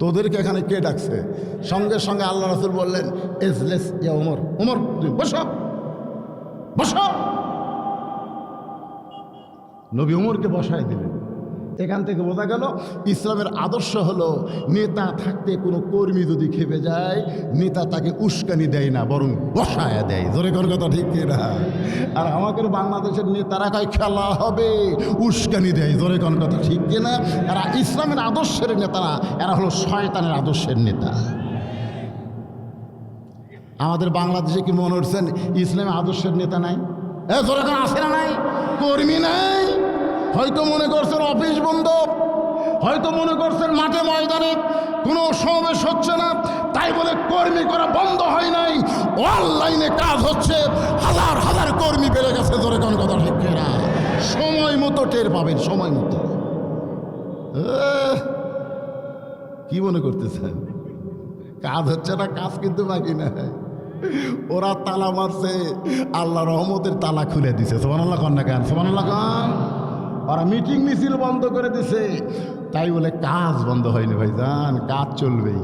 তোদেরকে এখানে কে ডাকছে? সঙ্গে সঙ্গে আল্লাহ রাসূল বললেন, ইজলিস ইয়া উমর, উমর তুমি বসো বসো। নবী উমরকে বসায় দিলেন। এখান থেকে বোঝা গেল ইসলামের আদর্শ হলো নেতা থাকতে কোনো কর্মী যদি খেপে যায়, নেতা তাকে উস্কানি দেয় না, বরং বসায় দেয়। জোরে কোন কথা ঠিক কিনা? আর আমাদের বাংলাদেশের নেতারা কয় খেলা হবে, উস্কানি দেয়। জোরে কোন কথা ঠিক কিনা? এরা ইসলামের আদর্শের নেতারা, এরা হলো শয়তানের আদর্শের নেতা। আমাদের বাংলাদেশে কি মনে হচ্ছেন ইসলামের আদর্শের নেতা নাই? জোরে কোন আছে না নাই? কর্মী নাই। হয়তো মনে করছেন অফিস বন্ধ, হয়তো মনে করছেন মাঠে ময়দানে কোনো সমাবেশ হচ্ছে না, তাই বলে কর্মী করা বন্ধ হয় নাই। অনলাইনে কাজ হচ্ছে, হাজার হাজার কর্মী বেড়ে গেছে। ধরে কোন কথা ঠিক না? সময় মতো টের পাবেন, সময় মতো। কি মনে করতেছেন কাজ হচ্ছে না? কাজ কিন্তু বাকি না। ওরা তালা মারছে, আল্লাহ রহমতের তালা খুলে দিছে। সুবহানাল্লাহ কন না কেন? সুবহানাল্লাহ কন। ওরা মিটিং মিছিল বন্ধ করে দিছে, তাই বলে কাজ বন্ধ হয়নি ভাইজান, কাজ চলবেই।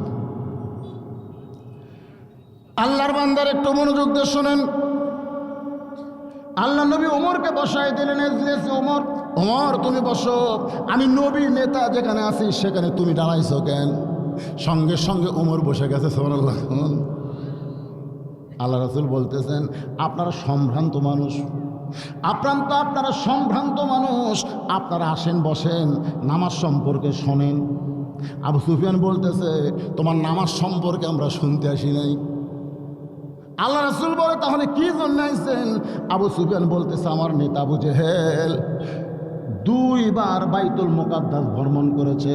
আল্লাহর বান্দার একটু মনোযোগ দিয়ে শোনেন। আল্লাহ নবী ওমরকে বসাই দিলেন এজলিসে। ওমর, ওমর তুমি বসো, আমি নবী নেতা যেখানে আছি সেখানে তুমি দাঁড়াইছো কেন? সঙ্গে সঙ্গে ওমর বসে গেছে। সুবহানাল্লাহ। আল্লাহ রাসূল বলতেছেন, আপনারা সম্ভ্রান্ত মানুষ, আপনারা সম্ভ্রান্ত মানুষ, আপনারা আসেন বসেন, নামাজ সম্পর্কে শোনেন। আবু সুফিয়ান বলতেছে, তোমার নামাজ সম্পর্কে আমরা শুনতে আসি নাই। আল্লাহ রাসূল বলে, তাহলে কি জন্য আইছেন? আবু সুফিয়ান বলতেছে, আমার নেতা আবু জেহেল দুইবার বাইতুল মুকাদ্দাস ভ্রমণ করেছে,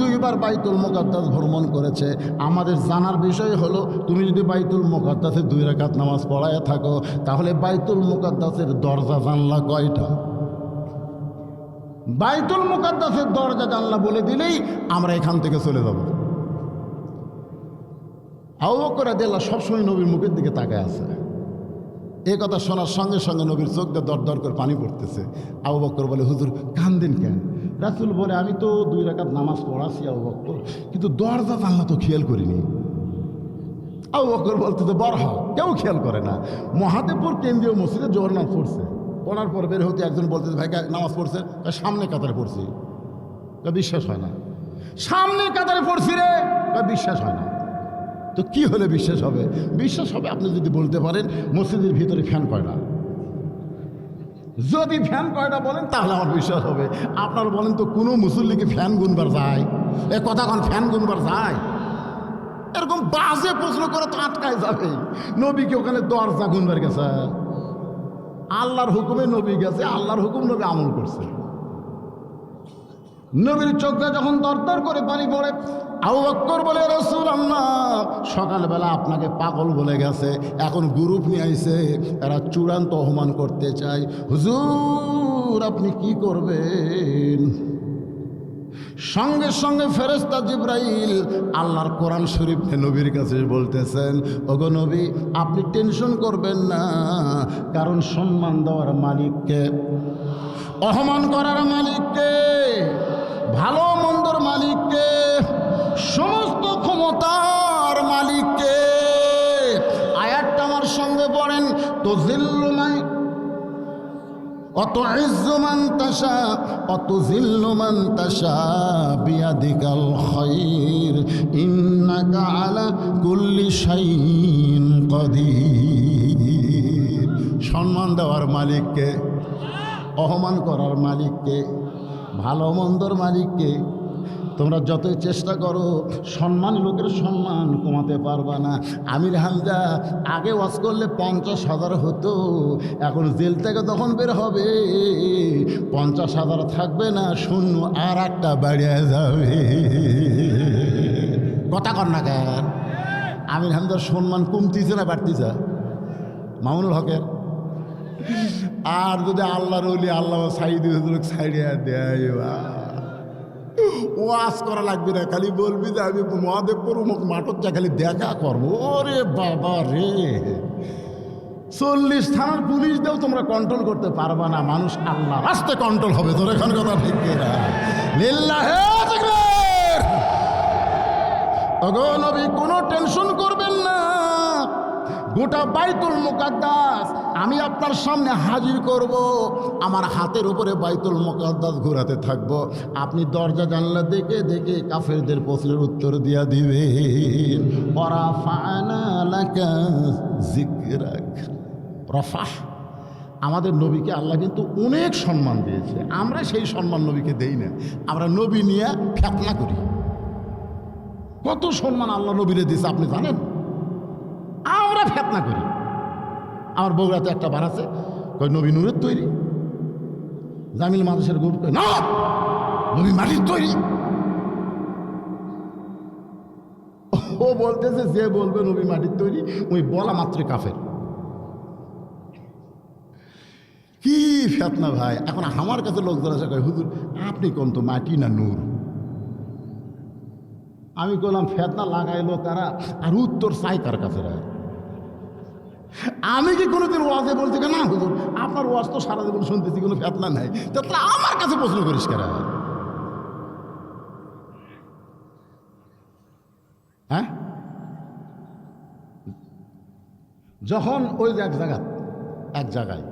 দুইবার বাইতুল মুকাদ্দাস ভ্রমণ করেছে। আমাদের জানার বিষয় হলো, তুমি যদি বাইতুল মুকাদ্দাসে 2 রাকাত নামাজ পড়ায় থাকো, তাহলে বাইতুল মুকাদ্দাসের দরজা জানলা কয়টা? বাইতুল মুকাদ্দাসের দরজা জানলা বলে দিলেই আমরা এখান থেকে চলে যাব। আবু বকর রাদিয়াল্লাহু আনহু সবসময় নবীর মুখের দিকে তাকায় আছে। এই কথা শোনার সঙ্গে সঙ্গে নবীর চোখ দিয়ে দর দর করে পানি পড়তেছে। আবু বকর বলে, হুজুর কান্দেন কেন? রাসূল বলে, আমি তো 2 রাকাত নামাজ পড়াছি আবু বকর, কিন্তু দরজা জানলা তো খেয়াল করিনি। আবু বকর বলতেছে, বড় হও, কেউ খেয়াল করে না। মহাদেবপুর কেন্দ্রীয় মসজিদে জোহর নামাজ পড়ছে, পড়ার পর বের হতে একজন বলতেছে, ভাই নামাজ পড়ছে? সামনে কাতারে পড়ছি। বিশ্বাস হয় না। সামনে কাতারে পড়ছি রে, বিশ্বাস হয় না। তো কি হলে বিশ্বাস হবে? বিশ্বাস হবে আপনি যদি বলতে পারেন মসজিদের ভিতরে ফ্যান কয়টা। যদি ফ্যান কয়টা বলেন তাহলে আমার বিশ্বাস হবে। আপনারা বলেন তো, কোনো মুসল্লিকে ফ্যান গুনবার যায়? এ কথা কোন ফ্যান গুনবার যায়? এরকম বাজে প্রশ্ন করে তো আটকায় যাবে। নবীকে ওখানে দরজা গুনবার গেছে, আল্লাহর হুকুমে নবী গেছে, আল্লাহর হুকুম নবী আমল করছে। নবীর চোখে যখন দরদর করে পানি পড়ে, আবু বকর বলে, রাসূলুল্লাহ সকালবেলা আপনাকে পাগল বলে গেছে, এখন গ্রুপ নিয়ে আইছে, এরা চূড়ান্ত অপমান করতে চায়। হুজুর আপনি কি করবেন? সঙ্গে সঙ্গে ফেরেশতা জিবরাইল আল্লাহর কোরআন শরীফ নবীর কাছে বলতেছেন, ওগো নবী আপনি টেনশন করবেন না, কারণ সম্মান দেওয়ার মালিককে, অপমান করার মালিককে, ভালো মন্দর মালিককে, সমস্ত ক্ষমতার মালিককে। আয়াতটা আমার সঙ্গে পড়েন, তো জিল্লুমাই অত ইজ্জুমান তাশা অত জিল্লুমান তাশা বিয়াদিকাল খায়র ইন্নাকা আলা কুল্লি শাইইন কাদির। সম্মান দেওয়ার মালিককে, অপমান করার মালিককে, ভালো মন্দর মালিককে। তোমরা যতই চেষ্টা করো সম্মানী লোকের সম্মান কমাতে পারবা না। আমির হামজা আগে ওয়াজ করলে 50,000 হতো, এখন জেল থেকে তখন বের হবে 50,000 থাকবে না, শূন্য আর একটা বাড়িয়ে যাবে। কথা কর না কেন? আমির হামজার সম্মান কমতিছে না বাড়তিছে? মামুনুল হকের। আর যদি আল্লাহর ওলি আল্লাহ সাইদি সাইডিয়া দেয়, ওয়াজ করা লাগবে না, খালি বলবি যে আমি মহাদেবপুর উমুক মাঠত যা খালি দেখা করবো। ওরে বাবা রে, 40 থানার পুলিশ দেও তোমরা কন্ট্রোল করতে পারবা না, মানুষ আল্লাহ রাস্তে কন্ট্রোল হবে। তোর এখন কথা ঠিক না? লিল্লাহে তাকবীর। ওগো নবী কোনো টেনশন করবেন না, গোটা বাইতুল মুকাদ্দাস আমি আপনার সামনে হাজির করব, আমার হাতের উপরে বাইতুল মুকাদ্দাস ঘোরাতে থাকব, আপনি দরজা জানলা দেখে দেখে কাফেরদের প্রশ্নের উত্তর দিয়া দিবেন। ওয়ারাফা'না লাকা যিকরাক। রফাহ, আমাদের নবীকে আল্লাহ কিন্তু অনেক সম্মান দিয়েছে, আমরা সেই সম্মান নবীকে দেই না, আমরা নবী নিয়ে ফেতনা করি। কত সম্মান আল্লাহ নবীরে দিয়েছে আপনি জানেন? আমরা ফেতনা করি। আমার বগুড়াতে একটা বার আছে, কই নবী নূরের তৈরি। জামিল মাদ্রাসার গ্রুপ কই না, নবী মাটির তৈরি। ও বলতেছে যে বলবে নবী মাটির তৈরি, ওই বলা মাত্র কাফের। কি ফেতনা ভাই! এখন আমার কাছে লোকজন আসে কয়, হুজুর আপনি কোন তো মাটি না নূর? আমি বললাম ফেতনা লাগাইলো কারা, আর উত্তর চাই কার কাছে? আমি কি কোনোদিন ওয়াজে বলছি না হুজুর আপনার ওয়াজ তো সারা জীবন শুনতেছি, কোনো ফেতনা নাই, তো আমার কাছে প্রশ্ন করিস কারা? হ্যাঁ, যখন ওই এক জায়গায়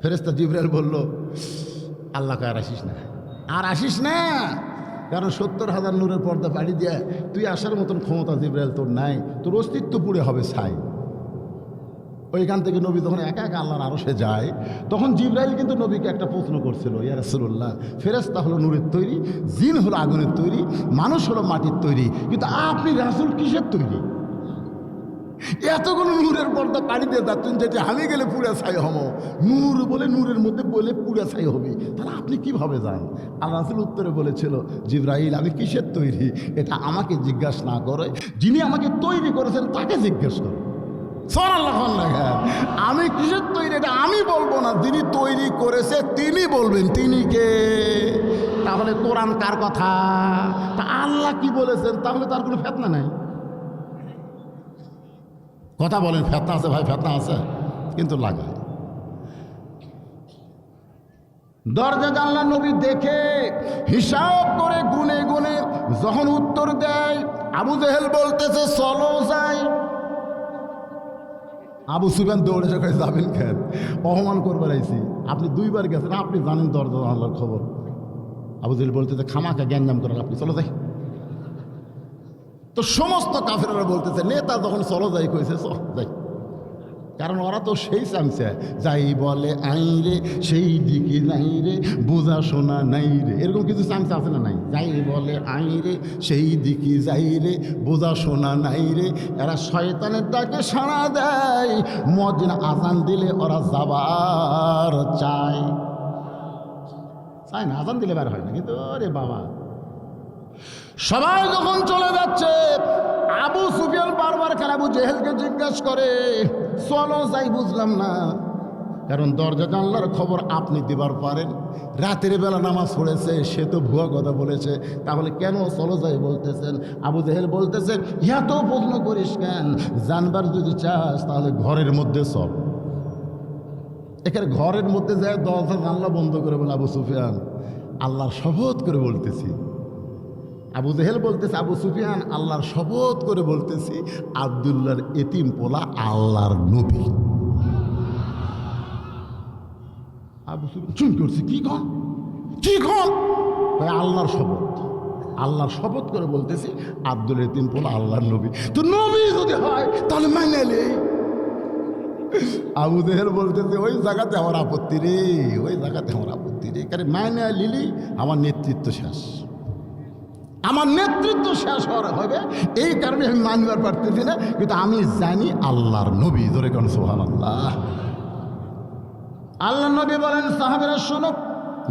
ফেরেশতা জিবরাইল বলল, আল্লাহকে আর আসিস না, কারণ 70,000 নূরের পর্দা পাড়ি দিয়ে তুই আসার মতন ক্ষমতা জিবরাইল তোর নাই, তোর অস্তিত্ব পুড়ে হবে ছাই। ওইখান থেকে নবী যখন একা একা আল্লাহর আরশে যায়, তখন জিবরাইল কিন্তু নবীকে একটা প্রশ্ন করছিল, ইয়া রাসূলুল্লাহ, ফেরেশতা হলো নূরের তৈরি, জিন হলো আগুনের তৈরি, মানুষ হলো মাটির তৈরি, কিন্তু আপনি রাসূল কিসের তৈরি? এতগুলো নূরের পর্দা পাড়ি দিয়ে যাচ্ছেন, যেটি আমি গেলে পুড়ে ছাই হব, নূর বলে নূরের মধ্যে বলে পুড়ে ছাই হবে, তাহলে আপনি কিভাবে যান? আল্লাহ রাসূল উত্তরে বলেছিল, জিবরাইল, আমি কিসের তৈরি এটা আমাকে জিজ্ঞাসা না করে যিনি আমাকে তৈরি করেছেন তাকে জিজ্ঞেস করো। আমি কিসের তৈরি এটা আমি বলবো না, যিনি তৈরি করেছে তিনি বলবেন, তিনি কে? তাহলে কোরআন কার কথা? তা আল্লাহ কি বলেছেন? তাহলে তার কোনো ফেতনা নাই। কথা বলেন, ফেতনা আছে ভাই, ফেতনা আছে, কিন্তু লাগায় দরজা জানলা নবী দেখে হিসাব করে গুনে গুনে যখন উত্তর দেয়, আবু জেহেল বলতেছে চলো যাই। আবু সুফিয়ান দৌড়ে সকালে যাবেন কেন? অপমান করবার আইছি, আপনি 2 বার গেছেন, আপনি জানেন দরজা জানলার খবর। আবু জেহেল বলতেছে খামাখা গ্যাঞ্জাম করেন আপনি, চলো যাই। তো সমস্ত কাফেররা বলতেছে, নেতা যখন চলো যাই কইছে যাই, কারণ ওরা তো সেই চামচা, যাই বলে আই রে সেই দিকে নাই রে, বোঝা শোনা নাই রে, এরকম কিছু চামচা আছে না নাই? যাই বলে আই রে সেই দিকে যাই রে, বোঝা শোনা নাই রে, এরা শয়তানের ডাকে সাড়া দেয়, মুয়াজ্জিন আজান দিলে ওরা যাবার চায় না, আজান দিলে বের হয় না, কিন্তু আরে বাবা সবাই যখন চলে যাচ্ছে, আবু সুফিয়ান বারবার কেন আবু জেহেলকে জিজ্ঞাসা করে চলো যাই, বুঝলাম না, কারণ দরজা জানলার খবর আপনি দিবার পারেন, রাতের বেলা নামাজ পড়েছে, সে তো ভুয়া কথা বলেছে, তাহলে কেন চলো যাই বলতেছেন? আবু জেহেল বলতেছেন, এত প্রশ্ন করিস কেন? জানবার যদি চাস তাহলে ঘরের মধ্যে চল। এখানে ঘরের মধ্যে যায় দরজা জানলা বন্ধ করে বলে, আবু সুফিয়ান আল্লাহর শপথ করে বলতেছি, আবু জেহেল বলতেছে, আবু সুফিয়ান আল্লাহর শপথ করে বলতেছি, আব্দুল্লাহর এতিম পোলা আল্লাহর নবী। আবু সুফিয়ান চুপ করছে, কি কন আল্লাহর শপথ করে বলতেছি, আব্দুল এতিম পোলা আল্লাহর নবী। তো নবী যদি হয় তাহলে মাইনে নেই। আবু জেহেল বলতেছে, ওই জায়গাতে আমার আপত্তি রে, কারণ মাইনে লিলি আমার নেতৃত্ব শেষ, হবে, এই কারণে আমি মানবার পারতেছি না, কিন্তু আমি জানি আল্লাহর নবী। ধরে কোন সুবহানাল্লাহ। আল্লাহর নবী বলেন, সাহাবীরা শোনো,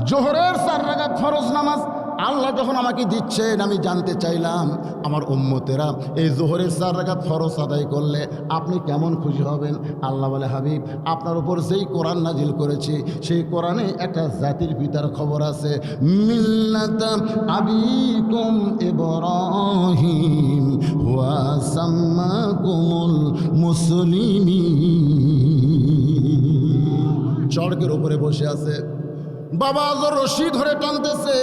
জোহরের 4 রাকাত ফরজ নামাজ আল্লাহ যখন আমাকে দিচ্ছেন, আমি জানতে চাইলাম আমার উম্মতেরা এই জোহরের 4 রাকাত ফরজ আদায় করলে আপনি কেমন খুশি হবেন? আল্লাহ বলে, হাবিব, আপনার উপর যেই কোরআন নাজিল করেছি সেই কোরআনে একটা জাতির পিতার খবর আছে, মিল্লাতা আবিকুম ইব্রাহিম ওয়া সাম্মাকুমুল মুসলিমিন। চড়কের উপরে বসে আছে, বাবা আজর রশি ধরে টানতেছে,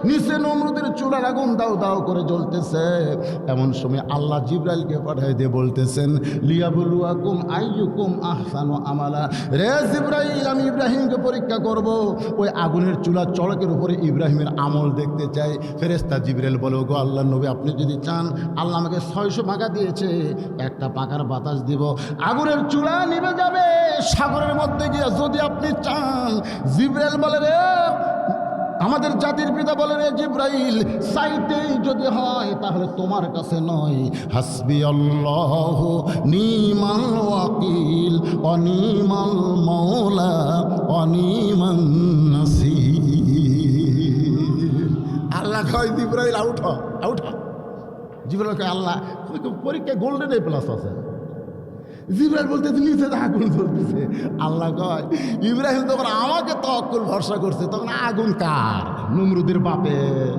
নিচে নমরুদের চুলার আগুন দাও দাও করে জ্বলতেছে। এমন সময় আল্লাহ জিবরাইলকে পাঠাই দিয়ে বলতেছেন, লিয়াবলুয়াকুম আইয়ুকুম আহসানু আমালা। রে জিবরাইল, আমি ইব্রাহিমকে পরীক্ষা করব, ওই আগুনের চুলা চড়কের উপরে ইব্রাহিমের আমল দেখতে চাই। ফেরেশতা জিবরাইল বলে, গো আল্লাহর নবী, আপনি যদি চান, আল্লাহ আমাকে 600 পাকা দিয়েছে, একটা পাকার বাতাস দিব, আগুনের চুলা নিভে যাবে সাগরের মধ্যে গিয়ে। যদি আপনি চান, জিবরাইল বলে, রে আমাদের জাতির পিতা বলে, রে জিবরাইল, চাইতেই যদি হয় তাহলে তোমার কাছে নয়, হাসবি আল্লাহু নিমাল ওয়াকিল অনিমাল মাওলা অনিমান নাসির। আল্লাহ কয়, জিবরাইল আউট হ। জিবরাইল কয়, আল্লাহ পরীক্ষায় গোল্ডেন এ প্লাস আছে। জিবরাইল বলতেছে, নিচে আগুন জ্বলতেছে। আল্লাহ কয়, ইব্রাহিম তখন আমাকে তওয়াক্কুল ভরসা করছে, তখন আগুন কার? নমরুদের বাপের।